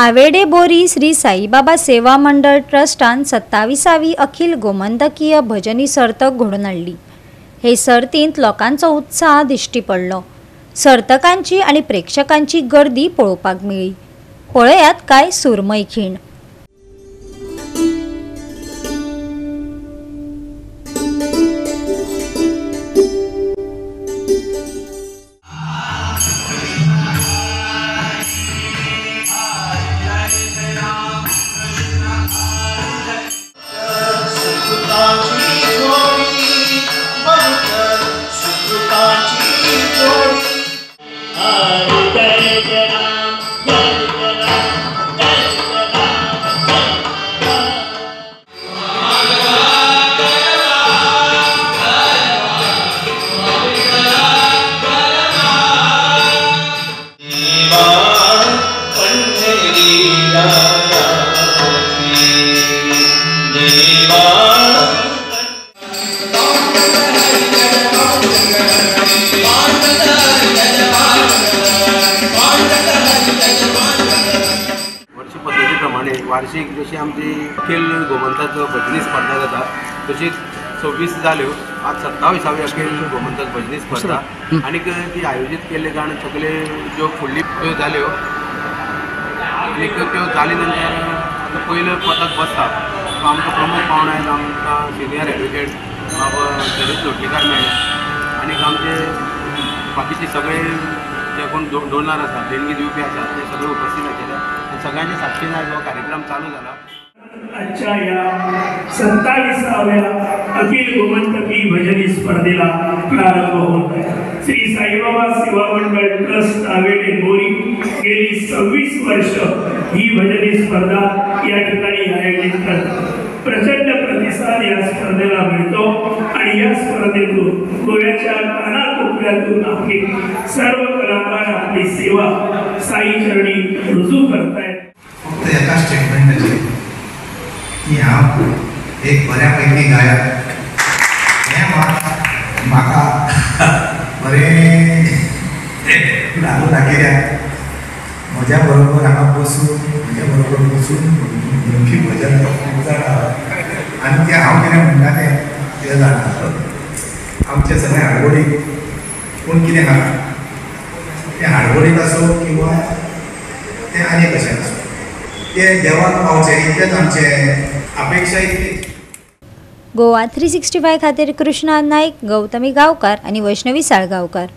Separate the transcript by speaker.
Speaker 1: आवेडे बोरी श्री साईबाबा सेवा मंडळ ट्रस्टान 27वी अखिल गोमंतकीय भजनी सर्त घडोवन हाडली। हे सर्तींत लोकांचो उत्साह दिश्टी पडलो। सर्तकांची आणि प्रेक्षकांची गर्दी पळोवपाक मेळ्ळी। पळयात काय सुरमई खीण।
Speaker 2: वार्षिक जशी आमची अखिल गोमंतक भजनी स्पर्धा जाता तशीच 26 जाल्यो। आज 27वी अखिल गोमंतक भजनी स्पर्धा आणि ती आयोजित केल्ले कारण सगळे ज्यो फुडली त्यो जाल्यो आणि त्यो जाले नंतर आता पहिलं पथक बसता आमकां प्रमुख पाहुणे आहेत, आमकां सिनियर एडवोकेट बाबा जरीत लोटलीकार मेळ्ळे आणि आमचे बाकीचे सगळे जे कोण डोनर आसात देणगी दिवपी आसात ते सगळे उपस्थित आशिल्ले। सगळ्यांच्या साक्षीने जो कार्यक्रम चालू झाला।
Speaker 3: आजच्या या 27व्या अखिल गोमंतकी भजनी स्पर्धेला प्रारंभ होत आहे। श्री साईबाबा सेवा मंडळ ट्रस्ट आवेडे बोरी गेली 26 वर्ष ही भजनी स्पर्धा या ठिकाणी आयोजित करतात। प्रचंड प्रतिसाद या स्पर्धेला मिळतो आणि या स्पर्धेतून गोव्याच्या कानाकोपऱ्यातून आपली सर्व कलाकार आपली सेवा साई चरणी रुजू करतायत।
Speaker 4: फक्त एका स्टेटमेंटाचे की हांव एक बऱ्यापैकी गायक हे म्हाका बरें लागू दाखयल्यात। म्हज्या बरोबर हांगा बसून मुख्य भजन खूब जाणा आनी ते हांव कितें म्हणटा तें जाणा आमचे सगळे हाडबोडी पूण कितें आहा ते हाडबोडीत आसूं किंवा ते आनी कशें आसूं ते देवाक पावचे इतलेंच आमचे अपेक्षा इतलीच।
Speaker 1: गोवा 365 खातीर कृष्णा नाईक, गौतमी गांवकार आणि वैष्णवी साळगांवकार।